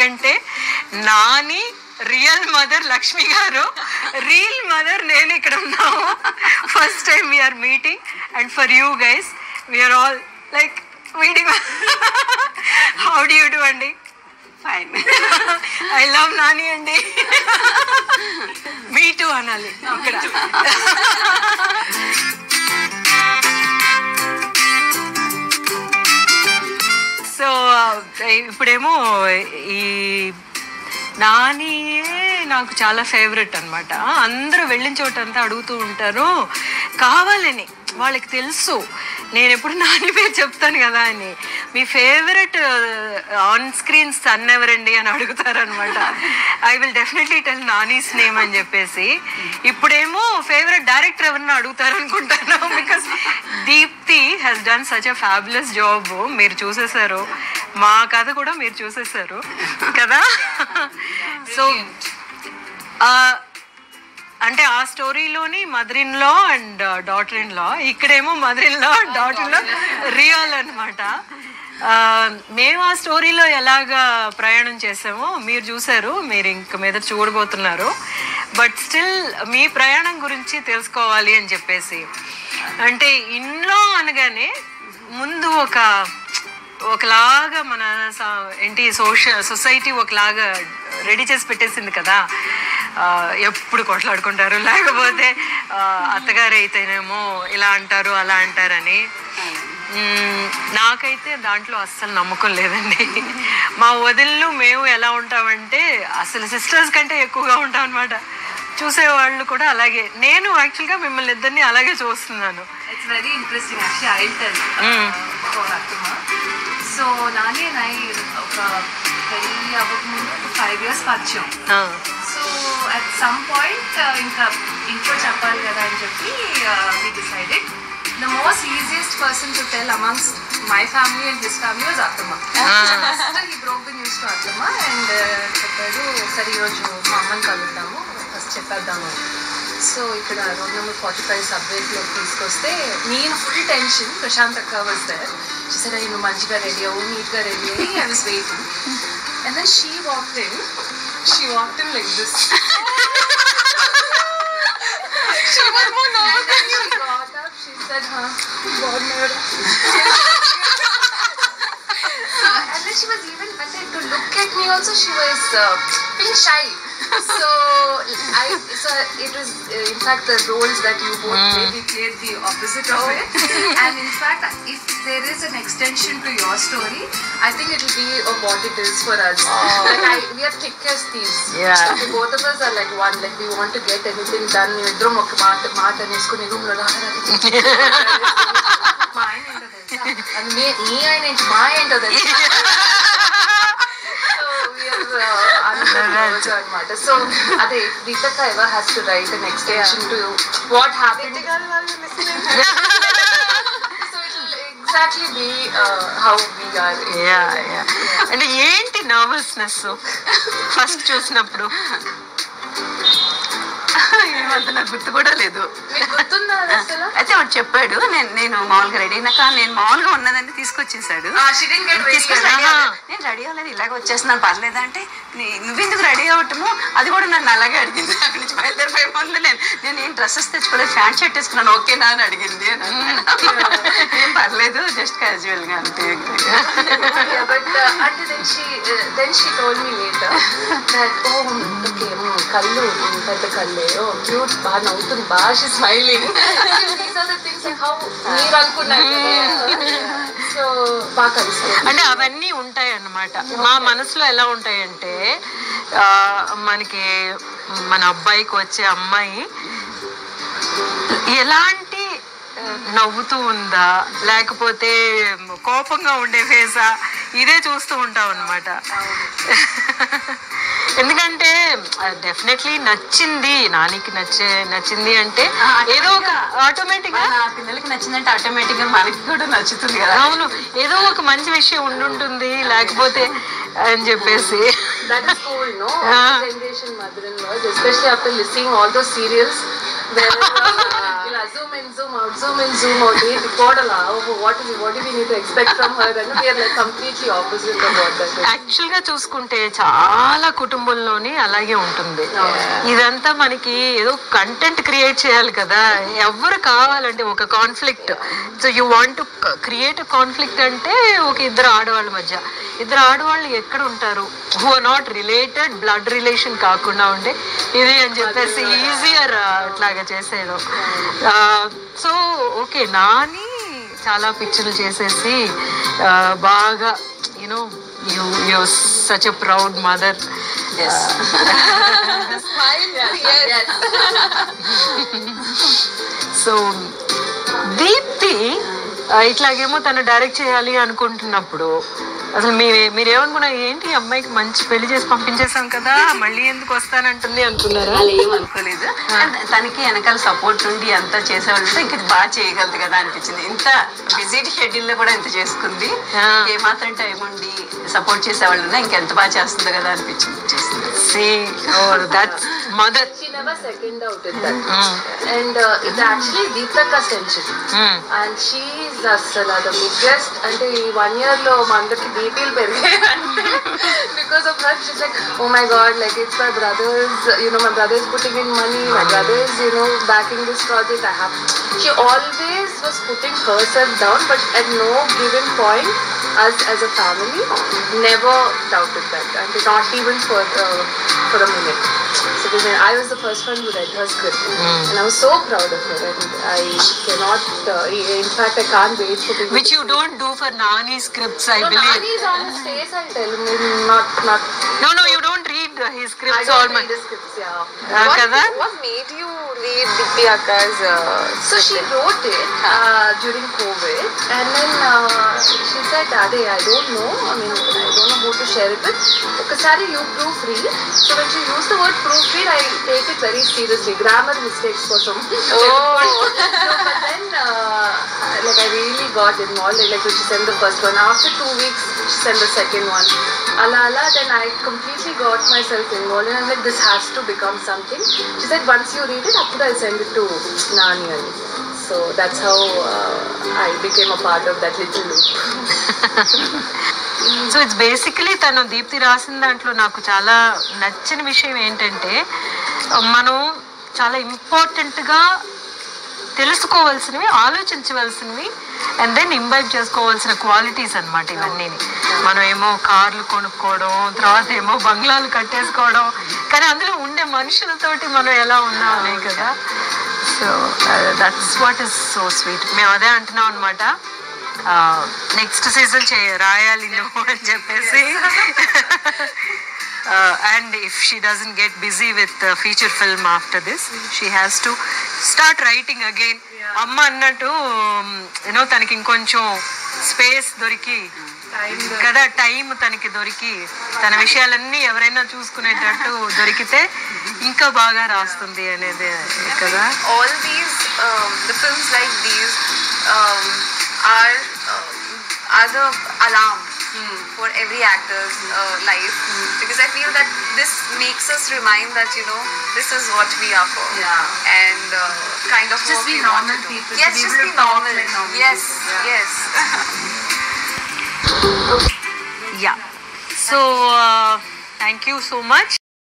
ఎందుకంటే Nani real mother Lakshmi గారు, real mother నేను ఇక్కడ ఉన్నాము. First time we are meeting and for you guys we are all like meeting. How do you do అండి? Fine. I love Nani అండి. Me two అనాలి ఇక్కడ. సో ఇప్పుడేమో ఈ నానియే నాకు చాలా ఫేవరెట్ అనమాట. అందరూ వెళ్ళిన చోటంతా అడుగుతూ ఉంటారు కావాలని, వాళ్ళకి తెలుసు నేను ఎప్పుడు నాని పేరు చెప్తాను కదా అని. మీ ఫేవరెట్ ఆన్ స్క్రీన్ సన్ ఎవరండి అని అడుగుతారనమాట. I will definitely tell Nani's name అని చెప్పేసి. ఇప్పుడేమో ఫేవరెట్ డైరెక్టర్ ఎవరన్నా అడుగుతారు అనుకుంటాను. Because Deepthi has done such a fabulous job. మీరు చూసేసారు, మా కథ కూడా మీరు చూసేసారు కదా. సో అంటే ఆ స్టోరీలోని mother in law and daughter in law, ఇక్కడేమో mother in law and daughter in law real అనమాట. మేము ఆ స్టోరీలో ఎలాగా ప్రయాణం చేసామో మీరు చూసారు, మీరు ఇంక మీద చూడబోతున్నారు. బట్ స్టిల్ మీ ప్రయాణం గురించి తెలుసుకోవాలి అని చెప్పేసి, అంటే ఇన్లో అనగానే ముందు ఒకలాగా మన ఏంటి సొసైటీ ఒకలాగా రెడీ చేసి పెట్టేసింది కదా. ఎప్పుడు కొట్లాడుకుంటారు, లేకపోతే అత్తగారు అయితేనేమో ఇలా అంటారు అలా అంటారని. నాకైతే దాంట్లో అస్సలు నమ్మకం లేదండి. మా వదిళ్ళు మేము ఎలా ఉంటామంటే అసలు సిస్టర్స్ కంటే ఎక్కువగా ఉంటాం అనమాట. చూసేవాళ్ళు కూడా అలాగే. నేను యాక్చువల్గా మిమ్మల్ని ఇద్దరిని అలాగే చూస్తున్నాను. It's very interesting actually. I tell for అత్తమ్మ. సో నాని అండ్ ఐ ఒక పెళ్ళి అవ్వకముందు 5 years పరిచయం. సో అట్ సమ్ పాయింట్ ఇంకా ఇంట్లో చెప్పాలి కదా అని చెప్పి we decided the most easiest person to tell amongst my family and his family was Attamma. First he broke the news to Attamma and చెప్పాడు సరే ఈరోజు మా అమ్మని కలుద్దాము, ఫస్ట్ చెప్పేద్దాము. సో ఇక్కడ రోడ్ నెంబర్ 45 సబ్వేలో తీసుకొస్తే నేను ఫుల్ టెన్షన్. ప్రశాంత్ అక్క వాజ్ దేర్. షీ సెడ్ నువ్వు మంచిగా రెడీ అవ్వు, నీట్గా రెడీ అయ్యి. I was waiting and then she walked in like this. She was more nervous. And she got up, she said God never. And then she was even, to look at me also she was being shy. So it was in fact the roles that you both played, we played the opposite of it. And in fact if there is an extension to your story, I think it will be of what it is for us. Like we are thick as thieves. Yeah. So both of us are like one, like we want to get anything done. ఇద్దరం ఒక మాట అనేసుకుని room లో మా ఆయన ఏంటో తెలుసా, అది మీ ఆయన ఏంటి మా ఏంటో తెలుసా. అనమాట. సో అదే Deepika ever has to write an extension to what happened. So it will exactly be how we are. అంటే ఏంటి నర్వస్నెస్ ఫస్ట్ చూసినప్పుడు? ఏమంత నాకు గుర్తు కూడా లేదు. అయితే వాడు చెప్పాడు, నేను మామూలుగా రెడీ అయినాక నేను మామూలుగా ఉన్నదని తీసుకొచ్చేసాడు. నేను రెడీ అవ్వలేదు, ఇలాగ వచ్చేస్తున్నాను పర్లేదా అంటే, నువ్వెందుకు రెడీ అవ్వటము అది కూడా నన్ను అలాగే అడిగింది. అక్కడి నుంచి బయలుదేరిపోయే ముందు నేను ఏం డ్రెస్సెస్ తెచ్చుకోలేదు, ప్యాంట్ షర్ట్ వేసుకున్నాను, ఓకేనా అని అడిగింది. ఏం పర్లేదు, జస్ట్ క్యాజువల్ గా అంతే. Then she told me later that okay కళ్ళు పెద్ద కళ్ళే, క్యూట్, బాగా నవ్వుతుంది, బాగా she smiling. These are the things like how మీరు అనుకున్నారు. సో బాగా కలిసి అంటే అవన్నీ ఉంటాయి అన్నమాట. మా మనసులో ఎలా ఉంటాయంటే మనకి మన అబ్బాయికి వచ్చే అమ్మాయి ఎలాంటి నవ్వుతూ ఉందా లేకపోతే కోపంగా ఉండే ఫేసా ఇదే చూస్తూ ఉంటాం అన్నమాట. ఎందుకంటే డెఫినెట్లీ నచ్చింది, నానికి నచ్చింది అంటే ఏదో ఒక ఆటోమేటిక్ గా పిల్లలకి నచ్చిందంటే ఆటోమేటిక్ గా మనకి కూడా నచ్చుతుంది కదా. అవును, ఏదో ఒక మంచి విషయం ఉండుంటుంది లేకపోతే అని చెప్పేసి. That is cool, no? Generation mother-in-laws, especially after listening all those serials where zoom in, zoom out, zoom in, zoom out. What do we need to expect from her? And we are like completely opposite of what that is. Actual గా చూసుకుంటే చాలా కుటుంబంలోని అలాగే ఉంటుంది. ఇదంతా మనకి ఏదో content create చేయాలి కదా, ఎవరు కావాలంటే ఒక conflict. So you want to create conflict అంటే ఒక ఇద్దరు ఆడవాళ్ళ మధ్య, ఇద్దరు ఆడవాళ్ళు ఎక్కడ ఉంటారు, who are not related, blood relation కాకుండా ఉంటే ఇది అని చెప్పేసి ఈజియర్ అట్లాగా చేసేయడం. సో ఓకే, నాని చాలా పిక్చర్లు చేసేసి బాగా you know you're such a proud mother. Yes. So Deepthi ఇట్లాగేమో తను డైరెక్ట్ చేయాలి అనుకుంటున్నప్పుడు అసలు మీరేమనుకున్నా, ఏంటి అమ్మాయికి మంచి పెళ్లి చేసి పంపించేసాం కదా, మళ్ళీ ఎందుకు వస్తానంటుంది అనుకున్నారా? అలా ఏం అనుకోలేదు. తనకి వెనకాల సపోర్ట్ ఉండి అంతా చేసేవాళ్ళు ఇంక బాగా చేయగలదు కదా అనిపించింది. ఇంత బిజీ షెడ్యూల్ లో కూడా ఇంత చేసుకుంది, ఏమాత్రం టైం ఉండి సపోర్ట్ చేసేవాళ్ళు ఉన్నా ఇంకెంత బాగా చేస్తుందో కదా అనిపించింది. Mother. She never second out in that. And it's actually Deepika's tension. And she's the biggest, and 1 year lo mandaki BPL perige because of her. She's like, oh my god, like it's my brothers, my brother is putting in money, my brother is backing this project. She always was putting herself down, but at no given point us as a family never doubted that, and not even for a minute. So I was the first one who read her script, and I was so proud of her, and I cannot, in fact I can't wait for people. Which you don't do for Nani scripts, I believe. Nani is on his face, I'll tell him, not. No, you don't read his scripts. I don't read his scripts, yeah. What made you read Deepti Akka's So she wrote it during COVID, and then she said, Ade, I don't know who to share it with. Okasari you proofread. So when she used the word proofread, I take it very seriously. Grammar mistakes for some. But then I really got involved. Like when she sent the first one, after 2 weeks she sent the second one. Ala, then I completely got myself involved, and I'm like, this has to become something. She said, once you read it, after I'll send it to Nani. So that's how I became a part of that little loop. So it's basically తను దీప్తి రాసిన దాంట్లో నాకు చాలా నచ్చిన విషయం ఏంటంటే, మనం చాలా ఇంపార్టెంట్గా తెలుసుకోవాల్సినవి, ఆలోచించవలసినవి, అండ్ దెన్ ఇంబైబ్ చేసుకోవాల్సిన క్వాలిటీస్ అనమాట ఇవన్నీ. మనం ఏమో కార్లు కొనుక్కోవడం, తర్వాత ఏమో బంగ్లాలు కట్టేసుకోవడం, కానీ అందులో ఉండే మనుషులతోటి మనం ఎలా ఉన్నామనే కదా. So that's what is so sweet. మేము అదే అంటున్నాం అనమాట, నెక్స్ట్ సీజన్ రాయాలి నువ్వు అని చెప్పేసి. And if she doesn't get busy with feature film after this, she has to start writing again. అమ్మ అన్నట్టు తనకి ఇంకొంచెం స్పేస్ దొరికి కదా, టైం తనకి దొరికి, తన విషయాలన్నీ ఎవరైనా చూసుకునేటట్టు దొరికితే ఇంకా బాగా రాస్తుంది అనేది కదా. All these the films like these are the alarm for every actor's life, because I feel that this makes us remind that this is what we are for, and kind of just be normal people. Yes, just be normal. Yes, yes. Yeah. So thank you so much.